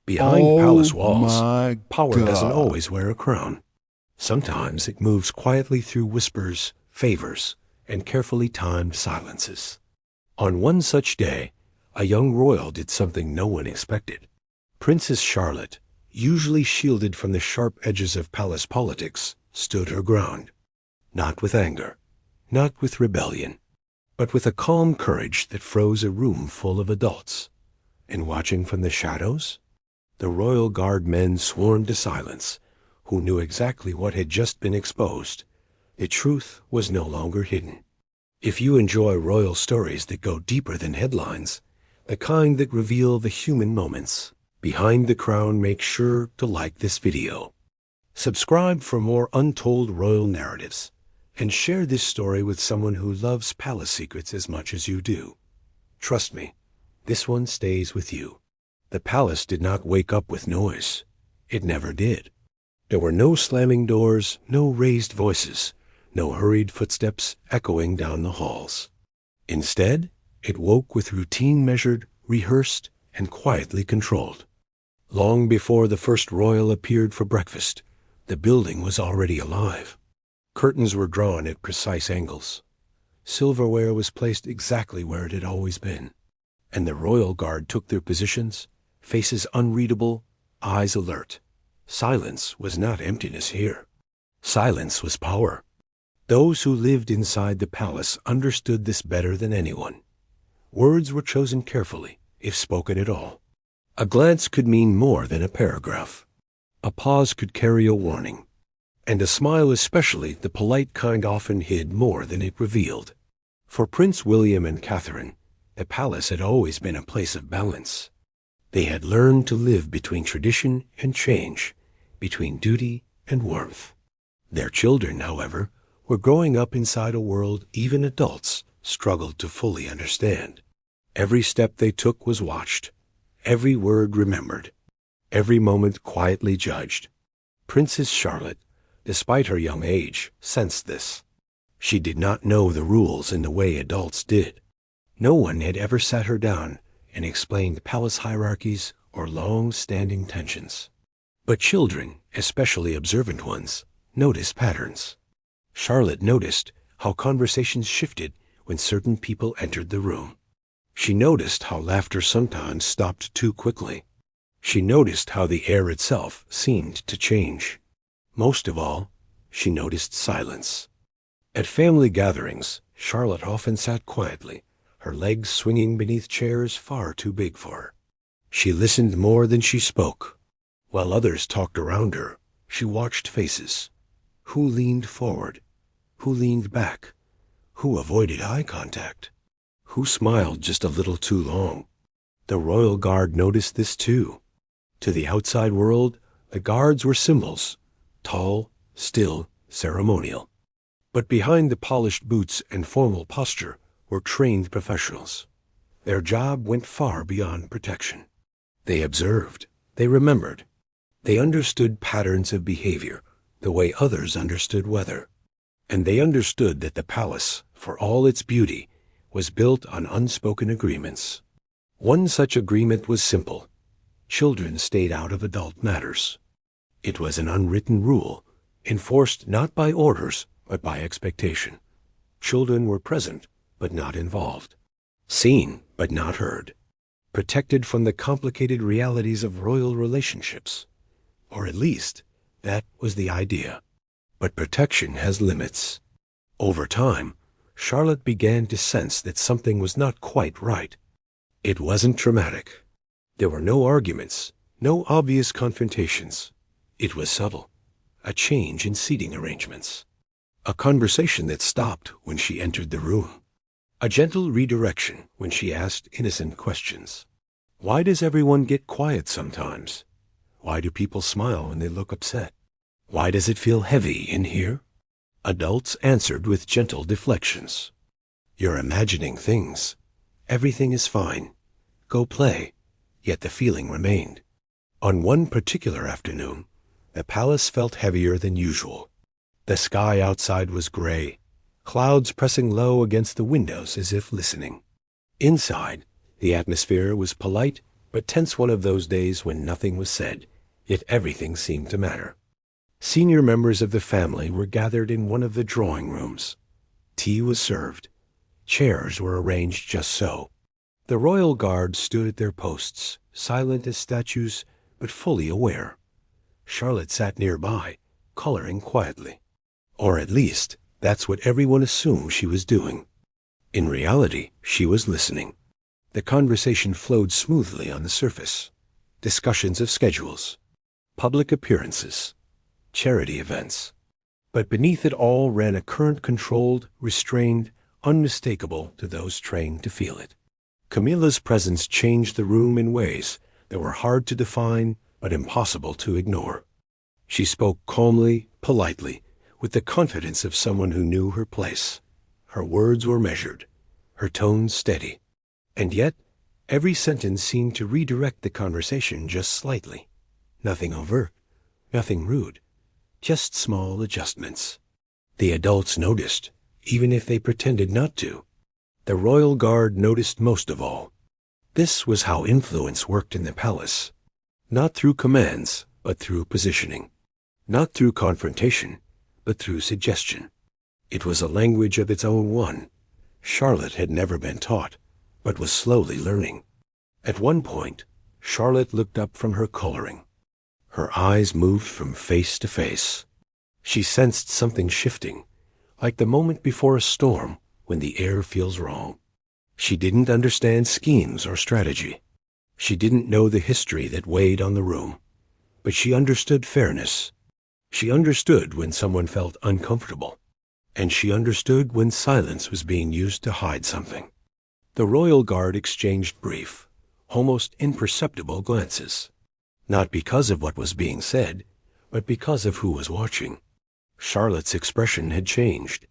Behind Oh palace walls, my power doesn't God. always wear a crown. Sometimes it moves quietly through whispers, favors, and carefully timed silences. On one such day, a young royal did something no one expected. Princess Charlotte, usually shielded from the sharp edges of palace politics, stood her ground. Not with anger, not with rebellion, but with a calm courage that froze a room full of adults. And watching from the shadows, the royal guard men sworn to silence, who knew exactly what had just been exposed. The truth was no longer hidden. If you enjoy royal stories that go deeper than headlines, the kind that reveal the human moments behind the crown, make sure to like this video. Subscribe for more untold royal narratives, and share this story with someone who loves palace secrets as much as you do. Trust me, this one stays with you. The palace did not wake up with noise. It never did. There were no slamming doors, no raised voices, no hurried footsteps echoing down the halls. Instead, it woke with routine measured, rehearsed, and quietly controlled. Long before the first royal appeared for breakfast, the building was already alive. Curtains were drawn at precise angles. Silverware was placed exactly where it had always been. And the royal guard took their positions, faces unreadable, eyes alert. Silence was not emptiness here. Silence was power. Those who lived inside the palace understood this better than anyone. Words were chosen carefully, if spoken at all. A glance could mean more than a paragraph. A pause could carry a warning. And a smile, especially the polite kind, often hid more than it revealed. For Prince William and Catherine, the palace had always been a place of balance. They had learned to live between tradition and change, between duty and warmth. Their children, however, were growing up inside a world even adults struggled to fully understand. Every step they took was watched, every word remembered, every moment quietly judged. Princess Charlotte, despite her young age, sensed this. She did not know the rules in the way adults did. No one had ever sat her down and explained palace hierarchies or long-standing tensions. But children, especially observant ones, notice patterns. Charlotte noticed how conversations shifted when certain people entered the room. She noticed how laughter sometimes stopped too quickly. She noticed how the air itself seemed to change. Most of all, she noticed silence. At family gatherings, Charlotte often sat quietly, her legs swinging beneath chairs far too big for her. She listened more than she spoke. While others talked around her, she watched faces. Who leaned forward? Who leaned back? Who avoided eye contact? Who smiled just a little too long? The royal guard noticed this too. To the outside world, the guards were symbols, tall, still, ceremonial. But behind the polished boots and formal posture were trained professionals. Their job went far beyond protection. They observed, they remembered, they understood patterns of behavior the way others understood weather. And they understood that the palace, for all its beauty, was built on unspoken agreements. One such agreement was simple. Children stayed out of adult matters. It was an unwritten rule, enforced not by orders, but by expectation. Children were present, but not involved. Seen, but not heard. Protected from the complicated realities of royal relationships. Or at least, that was the idea. But protection has limits. Over time, Charlotte began to sense that something was not quite right. It wasn't dramatic. There were no arguments, no obvious confrontations. It was subtle. A change in seating arrangements. A conversation that stopped when she entered the room. A gentle redirection when she asked innocent questions. Why does everyone get quiet sometimes? Why do people smile when they look upset? Why does it feel heavy in here? Adults answered with gentle deflections. You're imagining things. Everything is fine. Go play. Yet the feeling remained. On one particular afternoon, the palace felt heavier than usual. The sky outside was gray, clouds pressing low against the windows as if listening. Inside, the atmosphere was polite but tense one of those days when nothing was said, yet everything seemed to matter. Senior members of the family were gathered in one of the drawing rooms. Tea was served. Chairs were arranged just so. The royal guard stood at their posts, silent as statues, but fully aware. Charlotte sat nearby, coloring quietly. Or at least, that's what everyone assumed she was doing. In reality, she was listening. The conversation flowed smoothly on the surface. Discussions of schedules, public appearances, charity events. But beneath it all ran a current controlled, restrained, unmistakable to those trained to feel it. Camilla's presence changed the room in ways that were hard to define but impossible to ignore. She spoke calmly, politely, with the confidence of someone who knew her place. Her words were measured, her tone steady. And yet, every sentence seemed to redirect the conversation just slightly. Nothing overt, nothing rude, just small adjustments. The adults noticed, even if they pretended not to. The royal guard noticed most of all. This was how influence worked in the palace. Not through commands, but through positioning. Not through confrontation, but through suggestion. It was a language of its own one. Charlotte had never been taught, but was slowly learning. At one point, Charlotte looked up from her coloring. Her eyes moved from face to face. She sensed something shifting, like the moment before a storm when the air feels wrong. She didn't understand schemes or strategy. She didn't know the history that weighed on the room, but she understood fairness. She understood when someone felt uncomfortable, and she understood when silence was being used to hide something. The royal guard exchanged brief, almost imperceptible glances, not because of what was being said, but because of who was watching. Charlotte's expression had changed.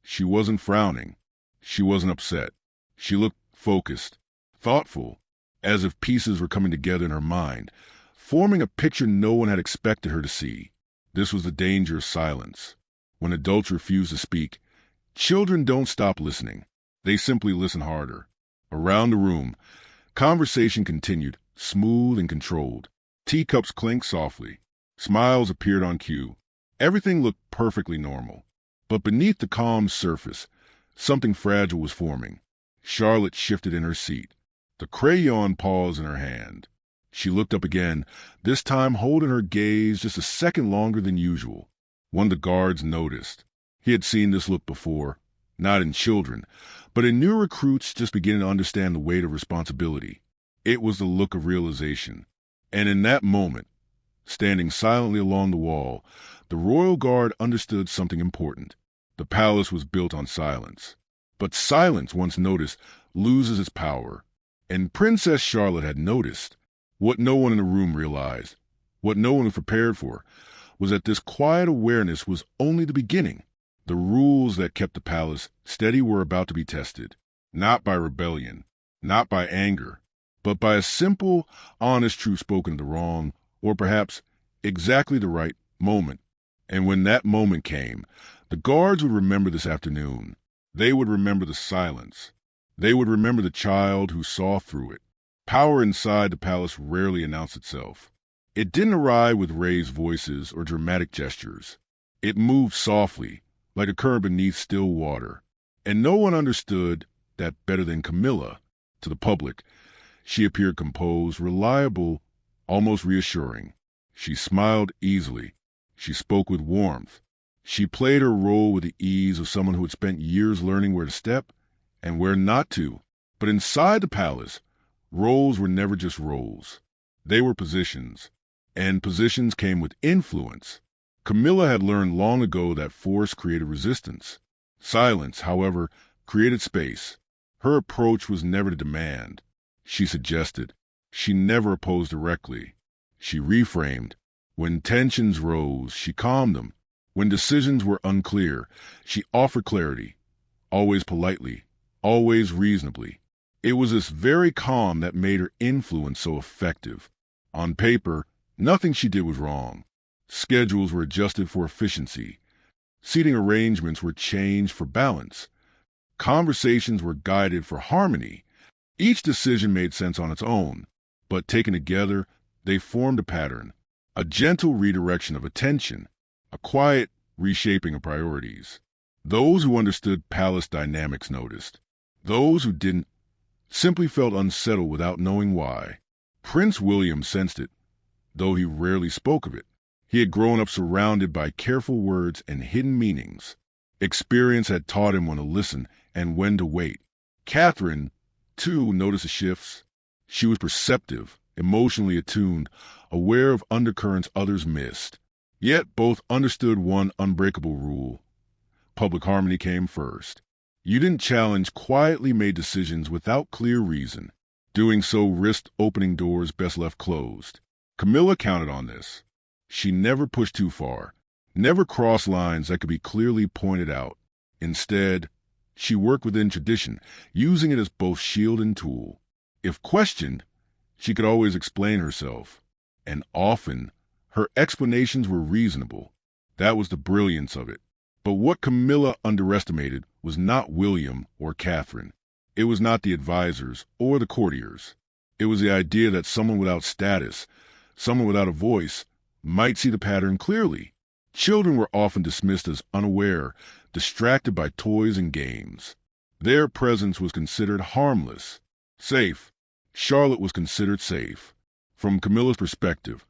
She wasn't frowning. She wasn't upset. She looked focused, thoughtful, as if pieces were coming together in her mind, forming a picture no one had expected her to see. This was the danger of silence. When adults refuse to speak, children don't stop listening. They simply listen harder. Around the room, conversation continued, smooth and controlled. Teacups clinked softly. Smiles appeared on cue. Everything looked perfectly normal. But beneath the calm surface, something fragile was forming. Charlotte shifted in her seat, the crayon paused in her hand. She looked up again, this time holding her gaze just a second longer than usual. One of the guards noticed. He had seen this look before, not in children, but in new recruits just beginning to understand the weight of responsibility. It was the look of realization. And in that moment, standing silently along the wall, the royal guard understood something important. The palace was built on silence. But silence, once noticed, loses its power. And Princess Charlotte had noticed. What no one in the room realized, what no one was prepared for, was that this quiet awareness was only the beginning. The rules that kept the palace steady were about to be tested, not by rebellion, not by anger, but by a simple, honest truth spoken at the wrong, or perhaps exactly the right moment. And when that moment came, the guards would remember this afternoon. They would remember the silence. They would remember the child who saw through it. Power inside the palace rarely announced itself. It didn't arrive with raised voices or dramatic gestures. It moved softly, like a current beneath still water. And no one understood that better than Camilla. To the public, she appeared composed, reliable, almost reassuring. She smiled easily. She spoke with warmth. She played her role with the ease of someone who had spent years learning where to step and where not to. But inside the palace, roles were never just roles. They were positions, and positions came with influence. Camilla had learned long ago that force created resistance. Silence, however, created space. Her approach was never to demand. She suggested. She never opposed directly. She reframed. When tensions rose, she calmed them. When decisions were unclear, she offered clarity, always politely, always reasonably. It was this very calm that made her influence so effective. On paper, nothing she did was wrong. Schedules were adjusted for efficiency. Seating arrangements were changed for balance. Conversations were guided for harmony. Each decision made sense on its own, but taken together, they formed a pattern, a gentle redirection of attention, a quiet reshaping of priorities. Those who understood palace dynamics noticed. Those who didn't simply felt unsettled without knowing why. Prince William sensed it, though he rarely spoke of it. He had grown up surrounded by careful words and hidden meanings. Experience had taught him when to listen and when to wait. Catherine, too, noticed the shifts. She was perceptive, emotionally attuned, aware of undercurrents others missed. Yet both understood one unbreakable rule. Public harmony came first. You didn't challenge quietly made decisions without clear reason. Doing so risked opening doors best left closed. Camilla counted on this. She never pushed too far, never crossed lines that could be clearly pointed out. Instead, she worked within tradition, using it as both shield and tool. If questioned, she could always explain herself, and often her explanations were reasonable. That was the brilliance of it. But what Camilla underestimated was not William or Catherine. It was not the advisors or the courtiers. It was the idea that someone without status, someone without a voice, might see the pattern clearly. Children were often dismissed as unaware, distracted by toys and games. Their presence was considered harmless, safe. Charlotte was considered safe. From Camilla's perspective,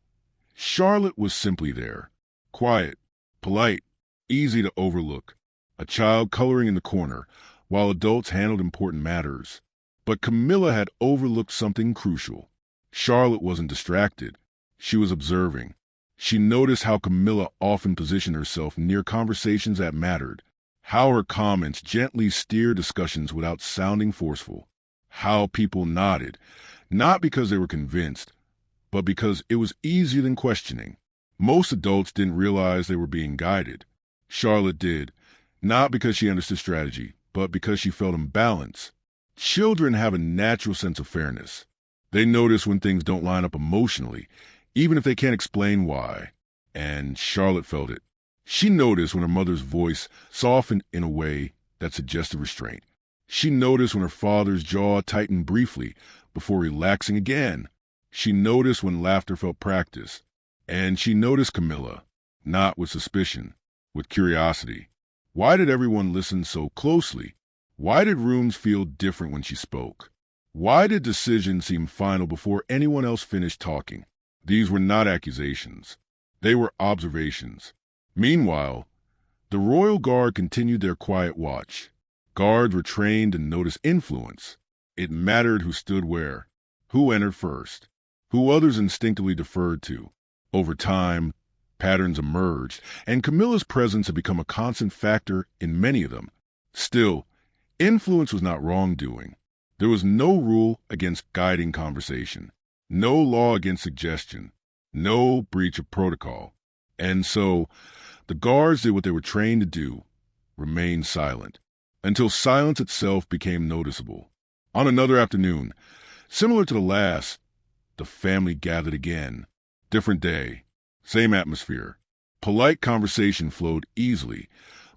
Charlotte was simply there, quiet, polite, easy to overlook, a child coloring in the corner, while adults handled important matters. But Camilla had overlooked something crucial. Charlotte wasn't distracted. She was observing. She noticed how Camilla often positioned herself near conversations that mattered, how her comments gently steered discussions without sounding forceful, how people nodded, not because they were convinced, but because it was easier than questioning. Most adults didn't realize they were being guided. Charlotte did, not because she understood strategy, but because she felt imbalance. Children have a natural sense of fairness. They notice when things don't line up emotionally, even if they can't explain why. And Charlotte felt it. She noticed when her mother's voice softened in a way that suggested restraint. She noticed when her father's jaw tightened briefly before relaxing again. She noticed when laughter felt practiced. And she noticed Camilla, not with suspicion, with curiosity. Why did everyone listen so closely? Why did rooms feel different when she spoke? Why did decisions seem final before anyone else finished talking? These were not accusations. They were observations. Meanwhile, the royal guard continued their quiet watch. Guards were trained to notice influence. It mattered who stood where, who entered first, who others instinctively deferred to. Over time, patterns emerged, and Camilla's presence had become a constant factor in many of them. Still, influence was not wrongdoing. There was no rule against guiding conversation, no law against suggestion, no breach of protocol. And so, the guards did what they were trained to do, remained silent, until silence itself became noticeable. On another afternoon, similar to the last, the family gathered again. Different day, same atmosphere. Polite conversation flowed easily,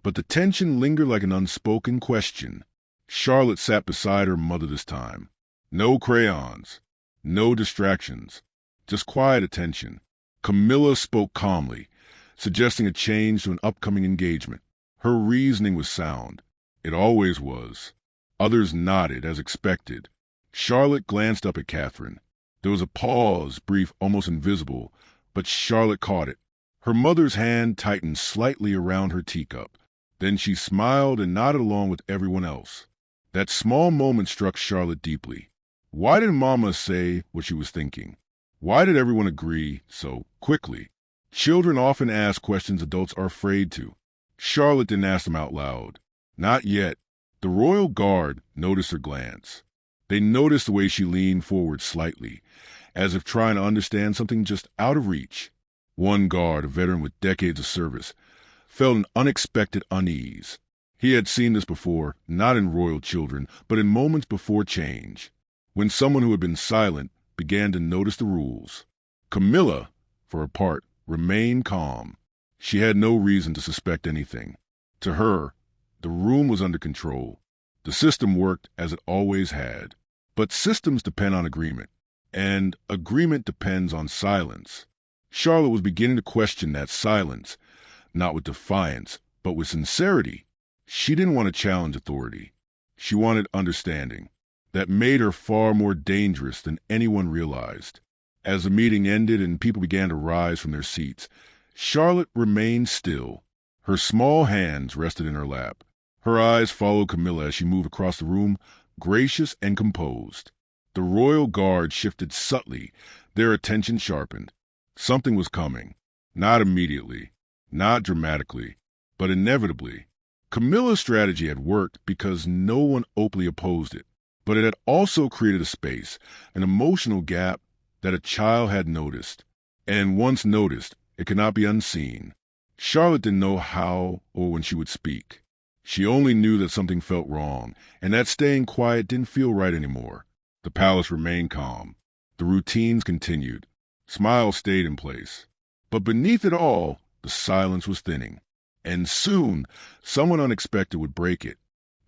but the tension lingered like an unspoken question. Charlotte sat beside her mother this time. No crayons, no distractions, just quiet attention. Camilla spoke calmly, suggesting a change to an upcoming engagement. Her reasoning was sound. It always was. Others nodded as expected. Charlotte glanced up at Catherine. There was a pause, brief, almost invisible, but Charlotte caught it. Her mother's hand tightened slightly around her teacup. Then she smiled and nodded along with everyone else. That small moment struck Charlotte deeply. Why did Mama say what she was thinking? Why did everyone agree so quickly? Children often ask questions adults are afraid to. Charlotte didn't ask them out loud. Not yet. The royal guard noticed her glance. They noticed the way she leaned forward slightly, as if trying to understand something just out of reach. One guard, a veteran with decades of service, felt an unexpected unease. He had seen this before, not in royal children, but in moments before change, when someone who had been silent began to notice the rules. Camilla, for her part, remained calm. She had no reason to suspect anything. To her, the room was under control. The system worked as it always had. But systems depend on agreement, and agreement depends on silence. Charlotte was beginning to question that silence, not with defiance, but with sincerity. She didn't want to challenge authority. She wanted understanding. That made her far more dangerous than anyone realized. As the meeting ended and people began to rise from their seats, Charlotte remained still. Her small hands rested in her lap. Her eyes followed Camilla as she moved across the room, gracious and composed. The royal guard shifted subtly, their attention sharpened. Something was coming. Not immediately, not dramatically, but inevitably. Camilla's strategy had worked because no one openly opposed it, but it had also created a space, an emotional gap that a child had noticed. And once noticed, it could not be unseen. Charlotte didn't know how or when she would speak. She only knew that something felt wrong, and that staying quiet didn't feel right anymore. The palace remained calm. The routines continued. Smiles stayed in place. But beneath it all, the silence was thinning. And soon, someone unexpected would break it.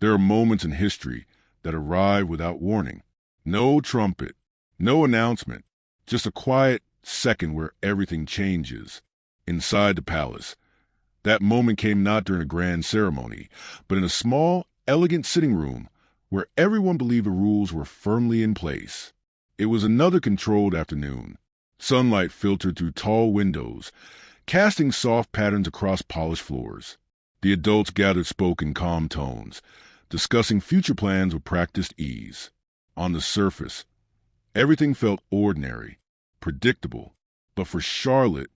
There are moments in history that arrive without warning. No trumpet, no announcement, just a quiet second where everything changes. Inside the palace, that moment came not during a grand ceremony, but in a small, elegant sitting room where everyone believed the rules were firmly in place. It was another controlled afternoon. Sunlight filtered through tall windows, casting soft patterns across polished floors. The adults gathered spoke in calm tones, discussing future plans with practiced ease. On the surface, everything felt ordinary, predictable, but for Charlotte,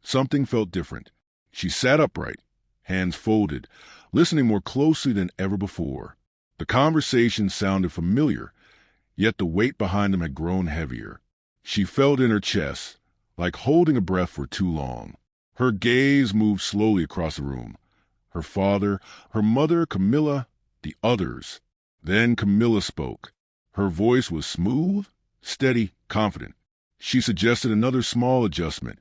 something felt different. She sat upright, hands folded, listening more closely than ever before. The conversation sounded familiar, yet the weight behind them had grown heavier. She felt in her chest, like holding a breath for too long. Her gaze moved slowly across the room. Her father, her mother, Camilla, the others. Then Camilla spoke. Her voice was smooth, steady, confident. She suggested another small adjustment.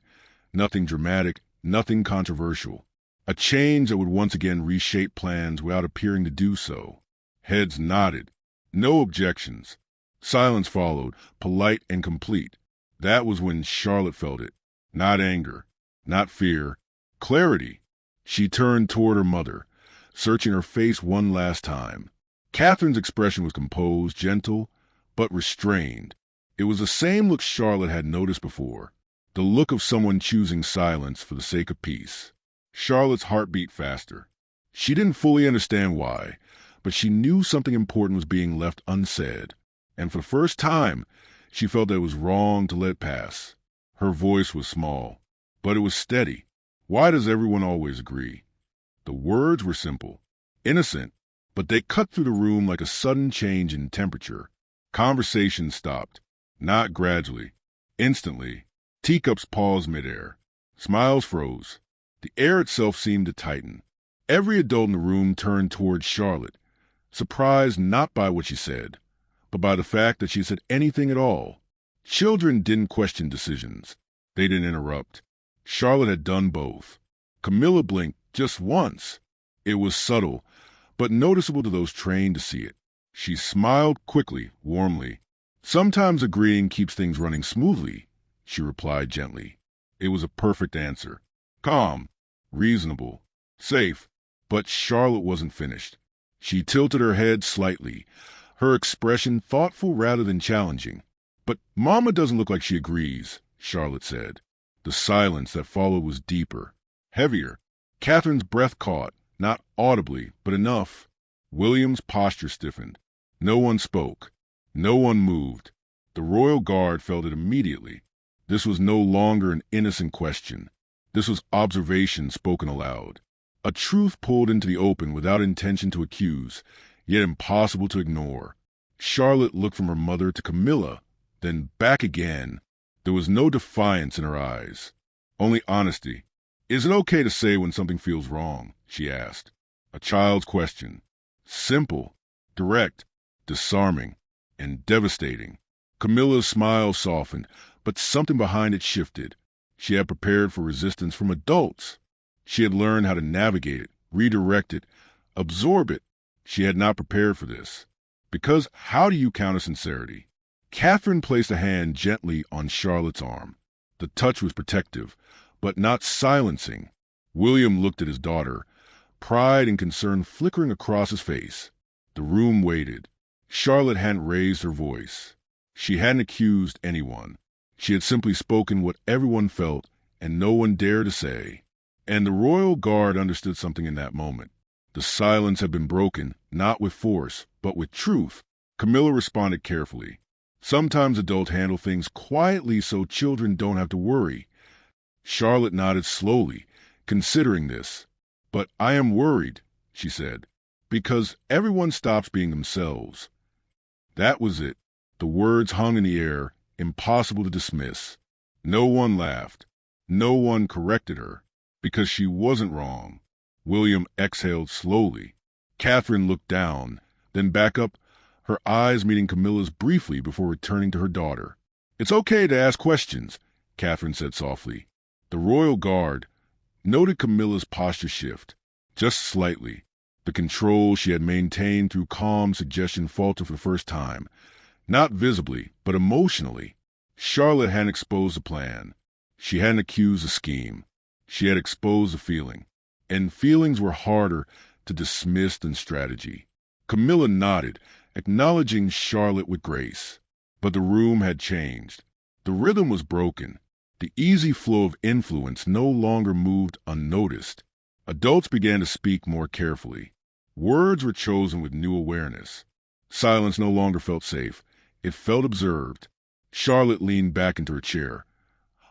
Nothing dramatic, nothing controversial. A change that would once again reshape plans without appearing to do so. Heads nodded. No objections. Silence followed, polite and complete. That was when Charlotte felt it. Not anger, not fear, clarity. She turned toward her mother, searching her face one last time. Catherine's expression was composed, gentle, but restrained. It was the same look Charlotte had noticed before, the look of someone choosing silence for the sake of peace. Charlotte's heart beat faster. She didn't fully understand why, but she knew something important was being left unsaid. And for the first time, she felt that it was wrong to let it pass. Her voice was small, but it was steady. Why does everyone always agree? The words were simple, innocent, but they cut through the room like a sudden change in temperature. Conversation stopped, not gradually, instantly. Teacups paused midair. Smiles froze. The air itself seemed to tighten. Every adult in the room turned toward Charlotte, surprised not by what she said, but by the fact that she said anything at all. Children didn't question decisions. They didn't interrupt. Charlotte had done both. Camilla blinked just once. It was subtle, but noticeable to those trained to see it. She smiled quickly, warmly. Sometimes agreeing keeps things running smoothly, she replied gently. It was a perfect answer. Calm, reasonable, safe, but Charlotte wasn't finished. She tilted her head slightly, her expression thoughtful rather than challenging. But Mama doesn't look like she agrees, Charlotte said. The silence that followed was deeper, heavier. Catherine's breath caught, not audibly, but enough. William's posture stiffened. No one spoke. No one moved. The royal guard felt it immediately. This was no longer an innocent question. This was observation spoken aloud. A truth pulled into the open without intention to accuse, yet impossible to ignore. Charlotte looked from her mother to Camilla, then back again. There was no defiance in her eyes, only honesty. Is it okay to say when something feels wrong? She asked. A child's question. Simple, direct, disarming, and devastating. Camilla's smile softened, but something behind it shifted. She had prepared for resistance from adults. She had learned how to navigate it, redirect it, absorb it. She had not prepared for this. Because how do you counter sincerity? Catherine placed a hand gently on Charlotte's arm. The touch was protective, but not silencing. William looked at his daughter, pride and concern flickering across his face. The room waited. Charlotte hadn't raised her voice. She hadn't accused anyone. She had simply spoken what everyone felt and no one dared to say. And the royal guard understood something in that moment. The silence had been broken, not with force, but with truth. Camilla responded carefully. Sometimes adults handle things quietly so children don't have to worry. Charlotte nodded slowly, considering this. But I am worried, she said, because everyone stops being themselves. That was it. The words hung in the air, impossible to dismiss. No one laughed. No one corrected her, because she wasn't wrong. William exhaled slowly. Catherine looked down, then back up, her eyes meeting Camilla's briefly before returning to her daughter. It's okay to ask questions, Catherine said softly. The royal guard noted Camilla's posture shift, just slightly. The control she had maintained through calm suggestion faltered for the first time, not visibly, but emotionally. Charlotte hadn't exposed the plan. She hadn't accused the scheme. She had exposed the feeling. And feelings were harder to dismiss than strategy. Camilla nodded, acknowledging Charlotte with grace. But the room had changed. The rhythm was broken. The easy flow of influence no longer moved unnoticed. Adults began to speak more carefully. Words were chosen with new awareness. Silence no longer felt safe. It felt observed. Charlotte leaned back into her chair,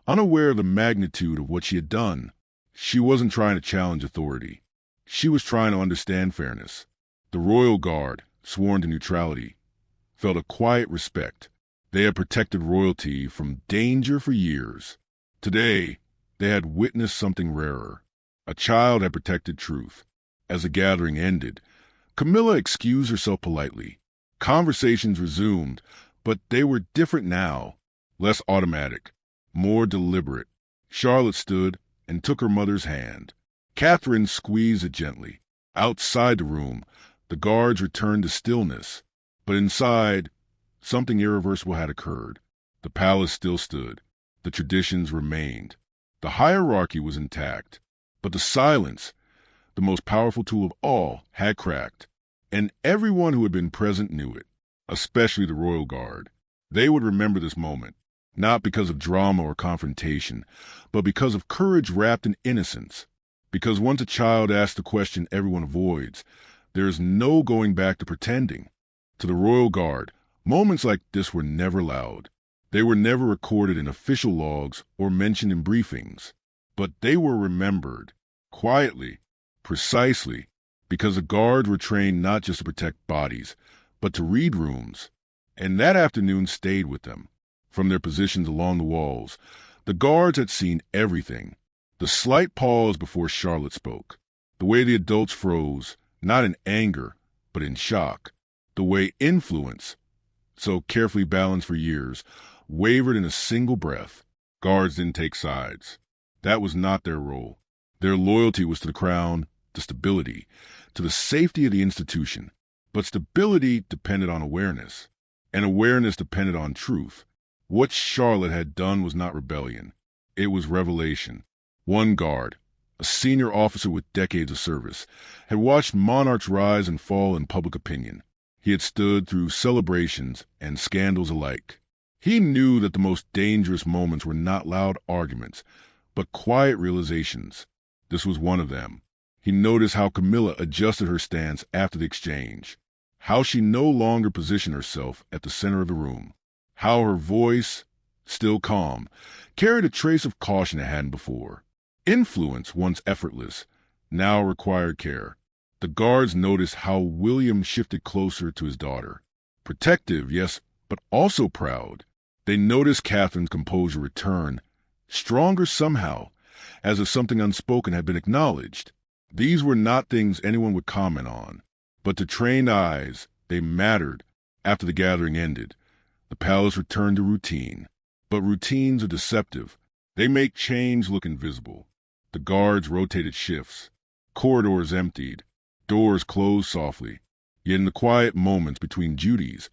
unaware of the magnitude of what she had done. She wasn't trying to challenge authority. She was trying to understand fairness. The royal guard, sworn to neutrality, felt a quiet respect. They had protected royalty from danger for years. Today, they had witnessed something rarer. A child had protected truth. As the gathering ended, Camilla excused herself politely. Conversations resumed, but they were different now, less automatic, more deliberate. Charlotte stood and took her mother's hand. Catherine squeezed it gently. Outside the room, the guards returned to stillness. But inside, something irreversible had occurred. The palace still stood. The traditions remained. The hierarchy was intact. But the silence, the most powerful tool of all, had cracked. And everyone who had been present knew it, especially the royal guard. They would remember this moment, not because of drama or confrontation, but because of courage wrapped in innocence. Because once a child asks the question everyone avoids, there is no going back to pretending. To the royal guard, moments like this were never loud. They were never recorded in official logs or mentioned in briefings. But they were remembered, quietly, precisely, because the guards were trained not just to protect bodies, but to read rooms. And that afternoon stayed with them. From their positions along the walls, the guards had seen everything. The slight pause before Charlotte spoke. The way the adults froze, not in anger, but in shock. The way influence, so carefully balanced for years, wavered in a single breath. Guards didn't take sides. That was not their role. Their loyalty was to the crown, to stability, to the safety of the institution. But stability depended on awareness, and awareness depended on truth. What Charlotte had done was not rebellion. It was revelation. One guard, a senior officer with decades of service, had watched monarchs rise and fall in public opinion. He had stood through celebrations and scandals alike. He knew that the most dangerous moments were not loud arguments, but quiet realizations. This was one of them. He noticed how Camilla adjusted her stance after the exchange, how she no longer positioned herself at the center of the room, how her voice, still calm, carried a trace of caution it hadn't before. Influence, once effortless, now required care. The guards noticed how William shifted closer to his daughter. Protective, yes, but also proud. They noticed Catherine's composure return, stronger somehow, as if something unspoken had been acknowledged. These were not things anyone would comment on, but to trained eyes, they mattered. After the gathering ended, the palace returned to routine. But routines are deceptive. They make change look invisible. The guards rotated shifts. Corridors emptied. Doors closed softly. Yet in the quiet moments between duties,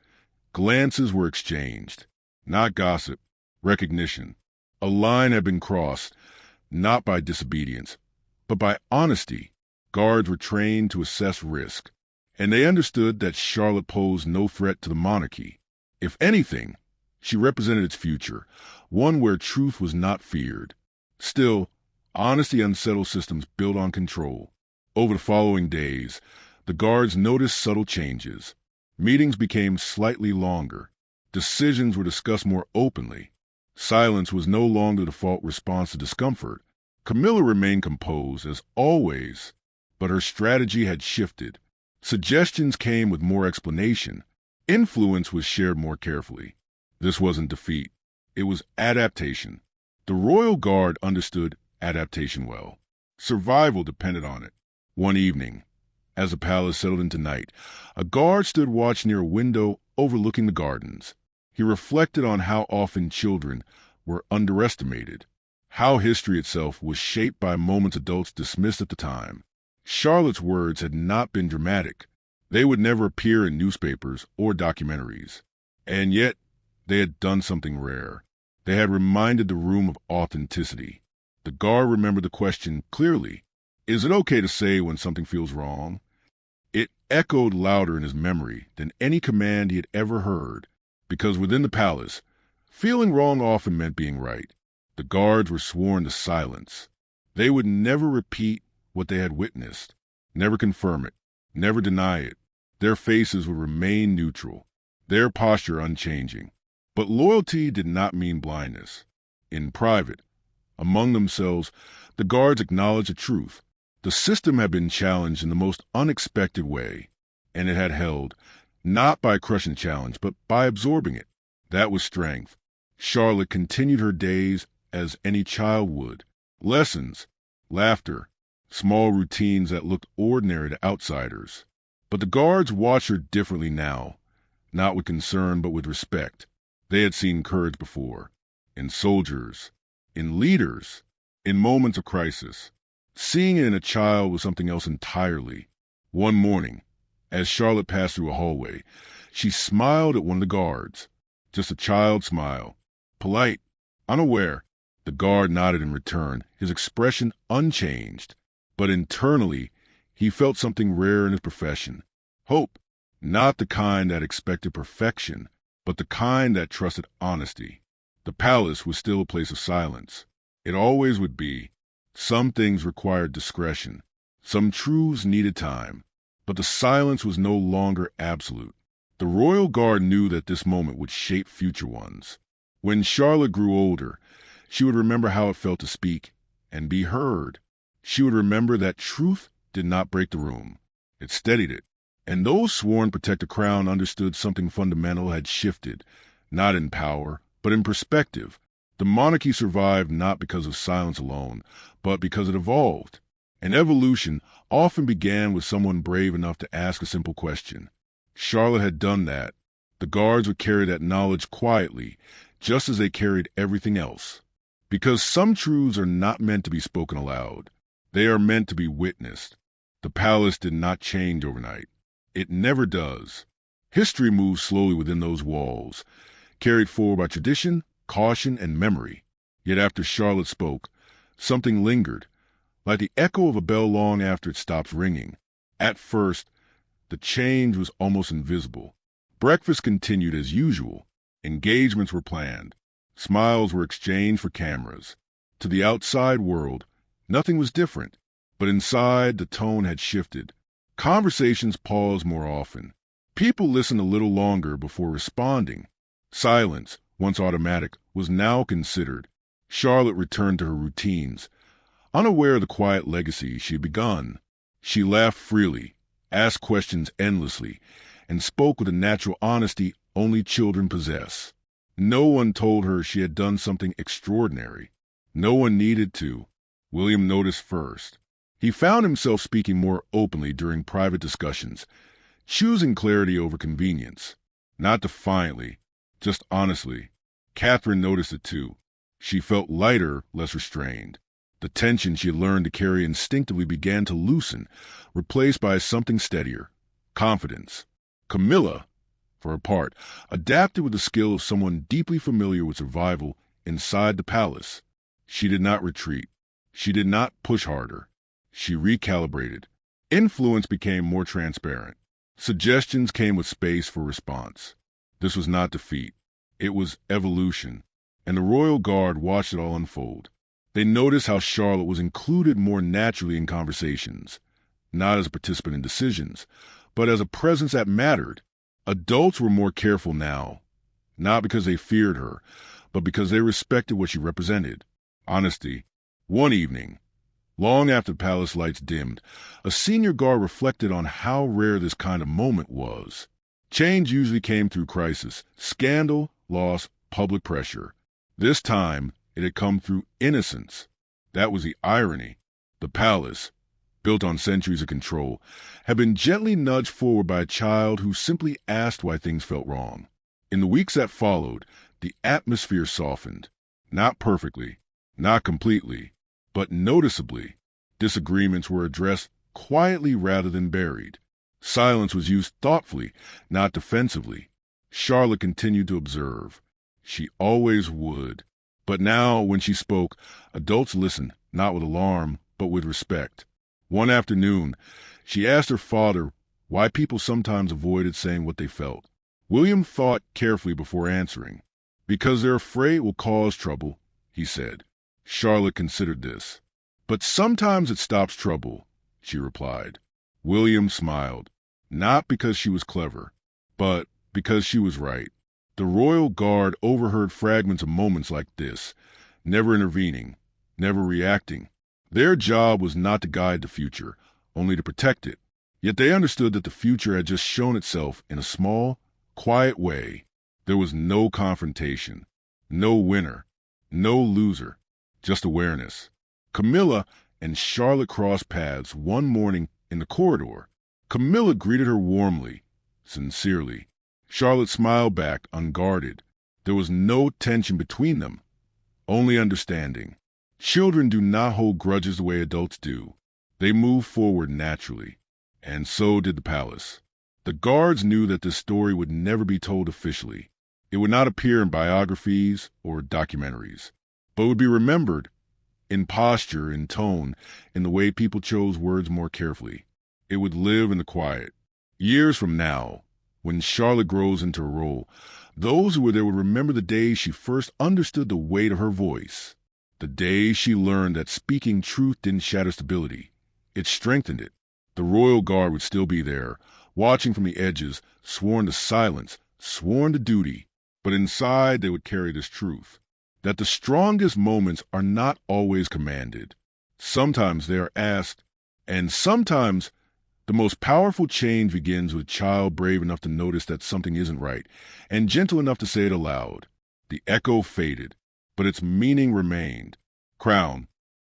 glances were exchanged. Not gossip, recognition. A line had been crossed, not by disobedience, but by honesty. Guards were trained to assess risk, and they understood that Charlotte posed no threat to the monarchy. If anything, she represented its future, one where truth was not feared. Still, honesty unsettled systems built on control. Over the following days, the guards noticed subtle changes. Meetings became slightly longer. Decisions were discussed more openly. Silence was no longer the default response to discomfort. Camilla remained composed, as always, but her strategy had shifted. Suggestions came with more explanation. Influence was shared more carefully. This wasn't defeat. It was adaptation. The royal guard understood adaptation well. Survival depended on it. One evening, as the palace settled into night, a guard stood watch near a window overlooking the gardens. He reflected on how often children were underestimated, how history itself was shaped by moments adults dismissed at the time. Charlotte's words had not been dramatic. They would never appear in newspapers or documentaries. And yet, they had done something rare. They had reminded the room of authenticity. The guard remembered the question clearly. Is it okay to say when something feels wrong? It echoed louder in his memory than any command he had ever heard, because within the palace, feeling wrong often meant being right. The guards were sworn to silence. They would never repeat what they had witnessed, never confirm it, never deny it. Their faces would remain neutral, their posture unchanging. But loyalty did not mean blindness. In private, among themselves, the guards acknowledged the truth. The system had been challenged in the most unexpected way, and it had held, not by crushing challenge, but by absorbing it. That was strength. Charlotte continued her days as any child would. Lessons, laughter, small routines that looked ordinary to outsiders. But the guards watched her differently now, not with concern but with respect. They had seen courage before, in soldiers, in leaders, in moments of crisis. Seeing it in a child was something else entirely. One morning, as Charlotte passed through a hallway, she smiled at one of the guards. Just a child's smile. Polite, unaware. The guard nodded in return, his expression unchanged. But internally, he felt something rare in his profession. Hope. Not the kind that expected perfection, but the kind that trusted honesty. The palace was still a place of silence. It always would be. Some things required discretion. Some truths needed time. But the silence was no longer absolute. The royal guard knew that this moment would shape future ones. When Charlotte grew older, she would remember how it felt to speak and be heard. She would remember that truth did not break the room. It steadied it. And those sworn to protect the crown understood something fundamental had shifted, not in power, but in perspective. The monarchy survived not because of silence alone, but because it evolved. And evolution often began with someone brave enough to ask a simple question. Charlotte had done that. The guards would carry that knowledge quietly, just as they carried everything else. Because some truths are not meant to be spoken aloud. They are meant to be witnessed. The palace did not change overnight. It never does. History moves slowly within those walls, carried forward by tradition, caution, and memory. Yet after Charlotte spoke, something lingered, like the echo of a bell long after it stops ringing. At first, the change was almost invisible. Breakfast continued as usual. Engagements were planned. Smiles were exchanged for cameras. To the outside world, nothing was different. But inside, the tone had shifted. Conversations paused more often. People listened a little longer before responding. Silence, once automatic, was now considered. Charlotte returned to her routines, unaware of the quiet legacy she had begun. She laughed freely, asked questions endlessly, and spoke with a natural honesty only children possess. No one told her she had done something extraordinary. No one needed to. William noticed first. He found himself speaking more openly during private discussions, choosing clarity over convenience. Not defiantly, just honestly. Catherine noticed it too. She felt lighter, less restrained. The tension she had learned to carry instinctively began to loosen, replaced by something steadier. confidence. Camilla, for her part, adapted with the skill of someone deeply familiar with survival inside the palace. She did not retreat. She did not push harder. She recalibrated. Influence became more transparent. Suggestions came with space for response. This was not defeat. It was evolution. And the royal guard watched it all unfold. They noticed how Charlotte was included more naturally in conversations, not as a participant in decisions, but as a presence that mattered. Adults were more careful now, not because they feared her, but because they respected what she represented. Honesty. One evening, long after the palace lights dimmed, a senior guard reflected on how rare this kind of moment was. Change usually came through crisis, scandal, loss, public pressure. This time, it had come through innocence. That was the irony. The palace, built on centuries of control, had been gently nudged forward by a child who simply asked why things felt wrong. In the weeks that followed, the atmosphere softened. Not perfectly, not completely, but noticeably. Disagreements were addressed quietly rather than buried. Silence was used thoughtfully, not defensively. Charlotte continued to observe. She always would. But now, when she spoke, adults listened, not with alarm, but with respect. One afternoon, she asked her father why people sometimes avoided saying what they felt. William thought carefully before answering. Because they're afraid it will cause trouble, he said. Charlotte considered this. But sometimes it stops trouble, she replied. William smiled, not because she was clever, but because she was right. The royal guard overheard fragments of moments like this, never intervening, never reacting. Their job was not to guide the future, only to protect it. Yet they understood that the future had just shown itself in a small, quiet way. There was no confrontation, no winner, no loser, just awareness. Camilla and Charlotte crossed paths one morning in the corridor. Camilla greeted her warmly, sincerely. Charlotte smiled back, unguarded. There was no tension between them, only understanding. Children do not hold grudges the way adults do. They move forward naturally. And so did the palace. The guards knew that this story would never be told officially. It would not appear in biographies or documentaries, but would be remembered in posture, in tone, in the way people chose words more carefully. It would live in the quiet. Years from now, when Charlotte grows into a role, those who were there would remember the day she first understood the weight of her voice. The day she learned that speaking truth didn't shatter stability. It strengthened it. The royal guard would still be there, watching from the edges, sworn to silence, sworn to duty. But inside they would carry this truth, that the strongest moments are not always commanded. Sometimes they are asked, and sometimes the most powerful change begins with a child brave enough to notice that something isn't right, and gentle enough to say it aloud. The echo faded, but its meaning remained. Crown,